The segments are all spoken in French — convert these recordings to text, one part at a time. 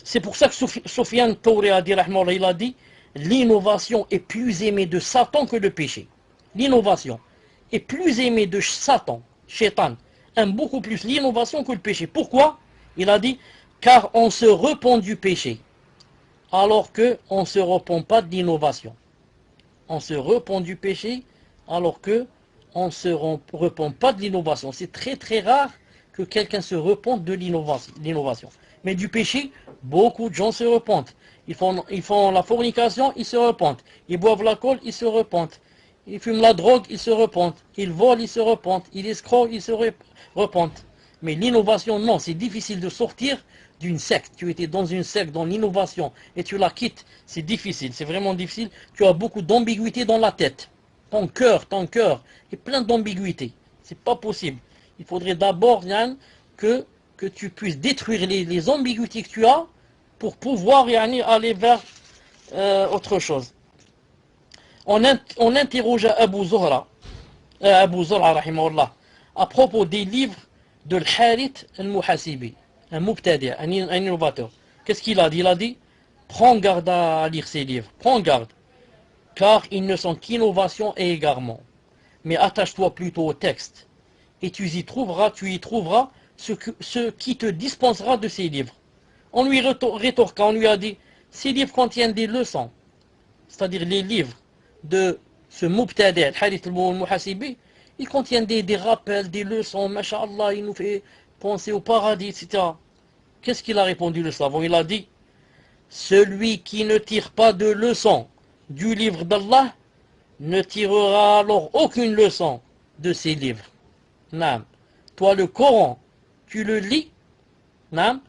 C'est pour ça que Soufiane Touré a dit, il a dit, l'innovation est plus aimée de Satan que le péché. L'innovation est plus aimée de Satan, Shaitan, aime beaucoup plus l'innovation que le péché. Pourquoi? Il a dit, car on se repent du péché, alors qu'on ne se repent pas de l'innovation. On se repent du péché, alors qu'on ne se repent pas de l'innovation. C'est très très rare que quelqu'un se repente de l'innovation. Mais du péché, beaucoup de gens se repentent. Ils font la fornication, ils se repentent. Ils boivent l'alcool, ils se repentent. Ils fument la drogue, ils se repentent. Ils volent, ils se repentent. Ils escroquent, ils se repentent. Mais l'innovation, non, c'est difficile de sortir d'une secte. Tu étais dans une secte, dans l'innovation, et tu la quittes. C'est difficile, c'est vraiment difficile. Tu as beaucoup d'ambiguïté dans la tête. Ton cœur est plein d'ambiguïté. C'est pas possible. Il faudrait d'abord, Yann, que tu puisses détruire les ambiguïtés que tu as pour pouvoir Yann, aller vers autre chose. On interrogea Abu Zur'a rahimahullah, à propos des livres de Al-Harith al-Muhasibi, un mubtadi', un innovateur. Qu'est-ce qu'il a dit? Il a dit, prends garde à lire ces livres, prends garde, car ils ne sont qu'innovation et égarement. Mais attache-toi plutôt au texte, et tu y trouveras ce qui te dispensera de ces livres. On lui rétorqua, on lui a dit, ces livres contiennent des leçons, c'est-à-dire les livres de ce mubtadi', Al-Harith al-Muhasibi, ils contiennent des rappels, des leçons, masha'Allah, il nous fait penser au paradis, etc. Qu'est-ce qu'il a répondu le savant? Il a dit, celui qui ne tire pas de leçon du livre d'Allah ne tirera alors aucune leçon de ces livres. Naam. Toi, le Coran, tu le lis, naam,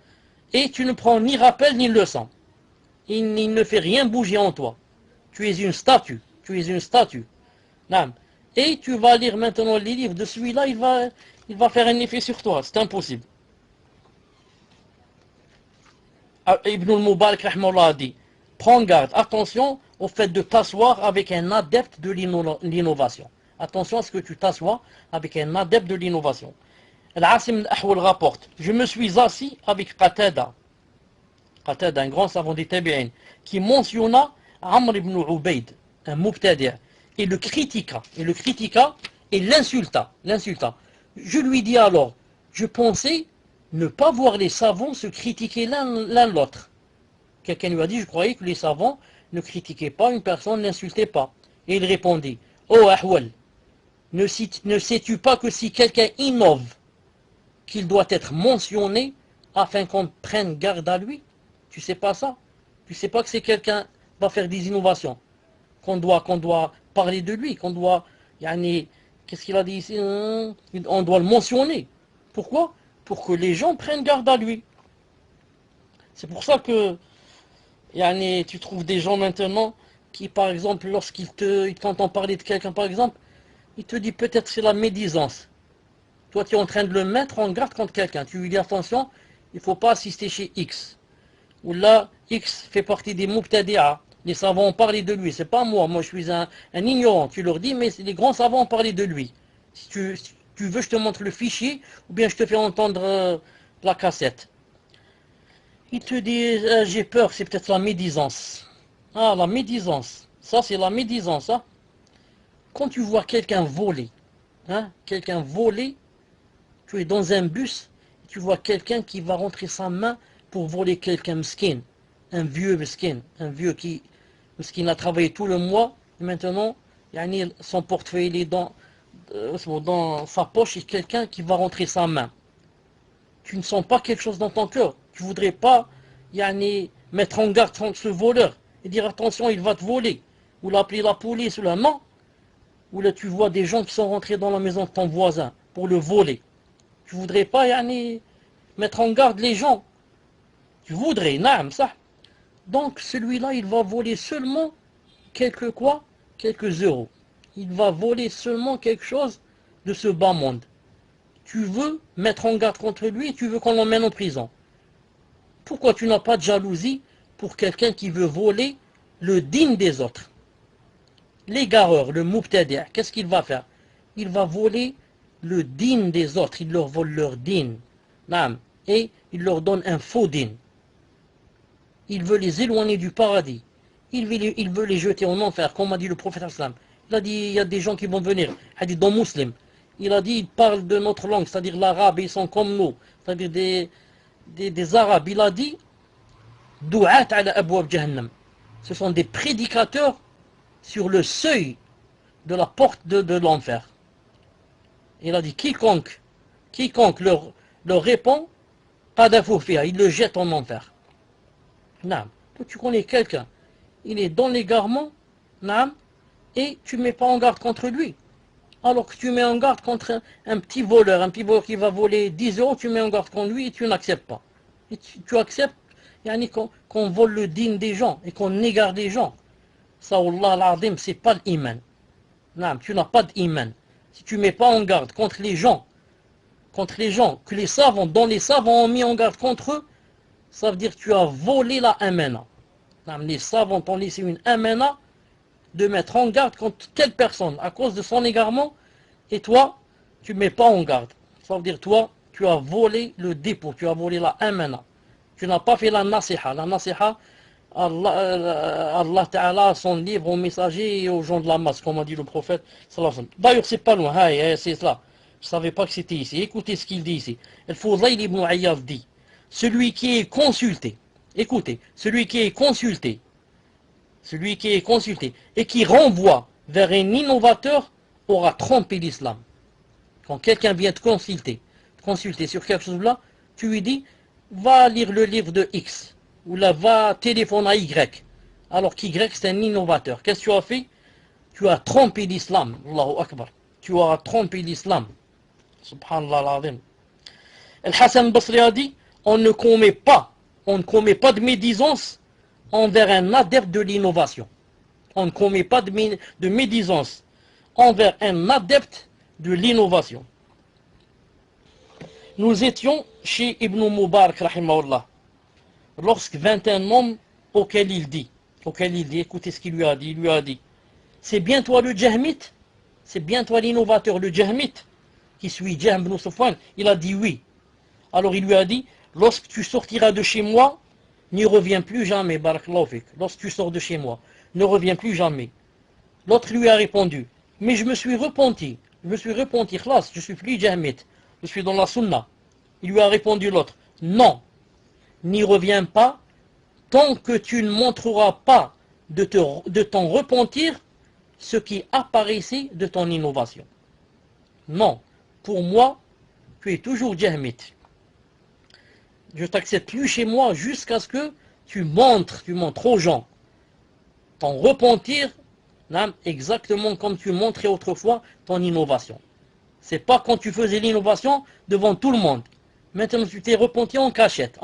et tu ne prends ni rappel ni leçon. Il ne fait rien bouger en toi. Tu es une statue. Naam. Et tu vas lire maintenant les livres de celui-là, il va faire un effet sur toi. C'est impossible. Ibn al-Mubarak a dit, prends garde, attention au fait de t'asseoir avec un adepte de l'innovation. Attention à ce que tu t'assois avec un adepte de l'innovation. Al-Asim al-Ahwal rapporte, je me suis assis avec Qatada, un grand savant des Tabi'in, qui mentionna Amr ibn Ubayd, un mubtadi', et le critiqua et l'insulta. Je lui dis alors, je pensais ne pas voir les savants se critiquer l'un l'autre. Quelqu'un lui a dit, je croyais que les savants ne critiquaient pas une personne, n'insultaient pas. Et il répondit, oh Ahwal, ne sais-tu pas que si quelqu'un innove, qu'il doit être mentionné afin qu'on prenne garde à lui? Tu sais pas ça? Tu sais pas que c'est quelqu'un qui va faire des innovations, qu'on doit parler de lui, qu'on doit, qu'est-ce qu'il a dit ici? On doit le mentionner. Pourquoi? Pour que les gens prennent garde à lui. C'est pour ça que tu trouves des gens maintenant qui, par exemple, lorsqu'ils t'entendent parler de quelqu'un, par exemple, il te dit peut-être c'est la médisance. Toi, tu es en train de le mettre en garde contre quelqu'un. Tu lui dis attention, il ne faut pas assister chez X. Ou là, X fait partie des mubtadi'a. Les savants ont parlé de lui. C'est pas moi. Moi, je suis un ignorant. Tu leur dis, mais les grands savants ont parlé de lui. Si tu veux, je te montre le fichier, ou bien je te fais entendre la cassette. Il te dit, j'ai peur, c'est peut-être la médisance. Ah, la médisance. Ça, c'est la médisance. Hein? Quand tu vois quelqu'un voler, tu es dans un bus, tu vois quelqu'un qui va rentrer sa main pour voler quelqu'un mesquin, un vieux qui a travaillé tout le mois, et maintenant, son portefeuille est dans sa poche, et quelqu'un qui va rentrer sa main. Tu ne sens pas quelque chose dans ton cœur. Tu ne voudrais pas mettre en garde contre ce voleur et dire attention, il va te voler. Ou l'appeler la police ou là, non. Ou là, tu vois des gens qui sont rentrés dans la maison de ton voisin pour le voler. Tu ne voudrais pas mettre en garde les gens. Tu voudrais, naam, ça. Donc celui-là, il va voler seulement quelques euros. Il va voler seulement quelque chose de ce bas monde. Tu veux mettre en garde contre lui et tu veux qu'on l'emmène en prison. Pourquoi tu n'as pas de jalousie pour quelqu'un qui veut voler le dîn des autres? L'égareur, le mubtadi', qu'est-ce qu'il va faire? Il va voler le dîn des autres. Il leur vole leur dîn. Et il leur donne un faux dîn. il veut les éloigner du paradis, il veut les jeter en enfer, comme a dit le prophète sallam. Il a dit, il y a des gens qui vont venir, hadith dans Muslim, il a dit, ils parlent de notre langue, c'est-à-dire l'arabe, ils sont comme nous, c'est-à-dire des arabes, il a dit, du'at ala abwab jahannam, ce sont des prédicateurs sur le seuil de la porte de l'enfer. Il a dit, quiconque leur répond, il le jette en enfer. Naam. Tu connais quelqu'un, il est dans l'égarement, naam, et tu ne mets pas en garde contre lui. Alors que tu mets en garde contre un petit voleur qui va voler 10 euros, tu mets en garde contre lui et tu n'acceptes pas. Et tu acceptes qu'on vole le dîne des gens et qu'on égare des gens. Ça, Allah al-Azim, c'est pas l'iman. Naam, tu n'as pas d'iman. Si tu ne mets pas en garde contre les gens que les savants, dont les savants ont mis en garde contre eux, ça veut dire que tu as volé la amana. Les savants t'ont laissé une amana de mettre en garde contre telle personne à cause de son égarement, et toi, tu ne mets pas en garde. Ça veut dire toi, tu as volé le dépôt, tu as volé la amana. Tu n'as pas fait la nasiha. La nasiha, Allah Ta'ala, son livre aux messagers et aux gens de la masse, comme a dit le prophète. D'ailleurs, c'est pas loin, c'est cela. Je ne savais pas que c'était ici. Écoutez ce qu'il dit ici. Al-Fudayl ibn Ayyad dit, celui qui est consulté, écoutez, celui qui est consulté et qui renvoie vers un innovateur aura trompé l'islam. Quand quelqu'un vient te consulter sur quelque chose là, tu lui dis, va lire le livre de X, ou là, va téléphoner à Y, alors qu'Y c'est un innovateur. Qu'est-ce que tu as fait? Tu as trompé l'islam. Allahu Akbar. Tu as trompé l'islam. Subhanallah al-Azim. Al-Hassan Basri a dit, on ne commet pas de médisance envers un adepte de l'innovation. On ne commet pas de médisance envers un adepte de l'innovation. Nous étions chez Ibn Mubarak, rahimahullah, lorsque vint un homme auquel il dit, écoutez ce qu'il lui a dit, il lui a dit, c'est bien toi le Jahmite? C'est bien toi l'innovateur, le Jahmite, qui suit Jahm ibn Safwan? Il a dit oui. Alors il lui a dit, lorsque tu sortiras de chez moi, n'y reviens plus jamais, barakallahu fik. Lorsque tu sors de chez moi, ne reviens plus jamais. L'autre lui a répondu, mais je me suis repenti, khlas, je suis plus Jahmite, je suis dans la sunna. Il lui a répondu l'autre, non, n'y reviens pas, tant que tu ne montreras pas de ton repentir ce qui apparaissait de ton innovation. Non, pour moi, tu es toujours Jahmite. Je t'accepte plus chez moi jusqu'à ce que tu montres aux gens ton repentir, exactement comme tu montrais autrefois ton innovation. C'est pas quand tu faisais l'innovation devant tout le monde. Maintenant tu t'es repenti en cachette.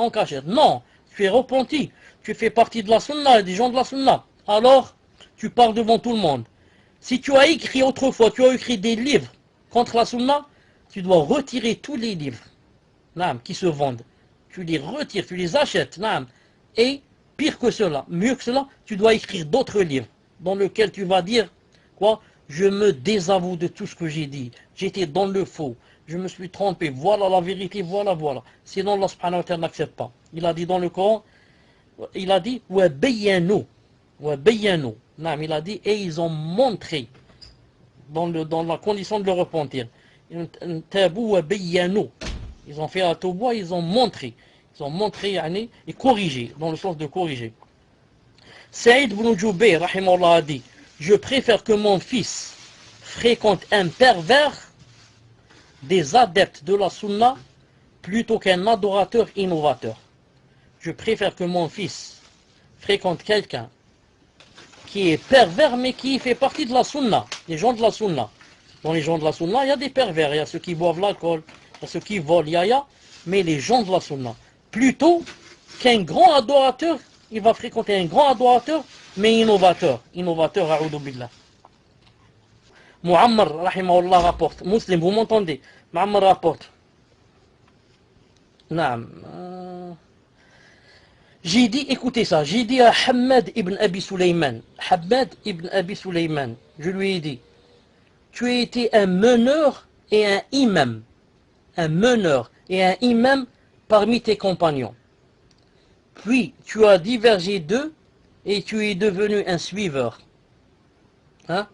Non, tu es repenti. Tu fais partie de la sunna, des gens de la sunna. Alors, tu parles devant tout le monde. Si tu as écrit autrefois, tu as écrit des livres contre la sunna, tu dois retirer tous les livres qui se vendent. Tu les retires, tu les achètes. Et pire que cela, mieux que cela, tu dois écrire d'autres livres dans lesquels tu vas dire quoi? Je me désavoue de tout ce que j'ai dit. J'étais dans le faux. Je me suis trompé. Voilà la vérité, voilà. Sinon, Allah subhanahu wa ta'ala n'accepte pas. Il a dit dans le Coran, il a dit wa bayyanu. Il a dit, et ils ont montré dans la condition de le repentir. Ils ont fait un tauba, ils ont montré et corrigé, dans le sens de corriger. Saïd ibn Jubayr, rahimahullah, a dit, je préfère que mon fils fréquente un pervers des adeptes de la sunna plutôt qu'un adorateur innovateur. Je préfère que mon fils fréquente quelqu'un qui est pervers mais qui fait partie de la sunna, les gens de la sunna. Dans les gens de la sunna, il y a des pervers, il y a ceux qui boivent l'alcool, il y a ceux qui volent, mais les gens de la sunna. Plutôt qu'un grand adorateur, il va fréquenter un grand adorateur, mais innovateur, a'udhu billah. Muammar, rahimahullah, rapporte, Muslim, vous m'entendez? Muammar rapporte. Naam. J'ai dit, écoutez ça, j'ai dit à Hamad ibn Abi Sulaiman, je lui ai dit, tu as été un meneur et un imam parmi tes compagnons. puis tu as divergé d'eux et tu es devenu un suiveur. Hein?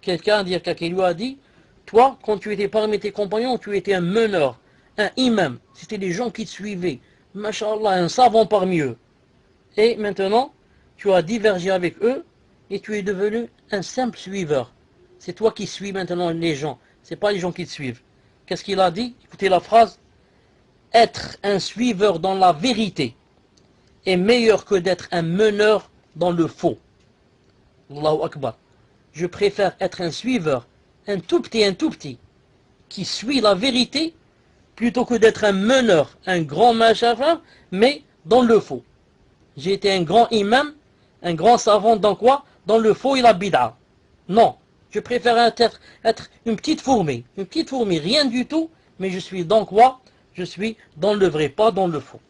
Quelqu'un lui a dit, toi, quand tu étais parmi tes compagnons, tu étais un meneur, un imam. C'était des gens qui te suivaient. Masha'Allah, un savant parmi eux. Et maintenant, tu as divergé avec eux et tu es devenu un simple suiveur. C'est toi qui suis maintenant les gens. C'est pas les gens qui te suivent. Qu'est-ce qu'il a dit? Écoutez la phrase. Être un suiveur dans la vérité est meilleur que d'être un meneur dans le faux. Allahu Akbar. Je préfère être un suiveur, un tout petit, qui suit la vérité, plutôt que d'être un meneur, un grand machin, mais dans le faux. J'ai été un grand imam, un grand savant dans quoi? Dans le faux et la bid'a. Non, je préfère être une petite fourmi, rien du tout, mais je suis dans quoi? Je suis dans le vrai, pas dans le faux.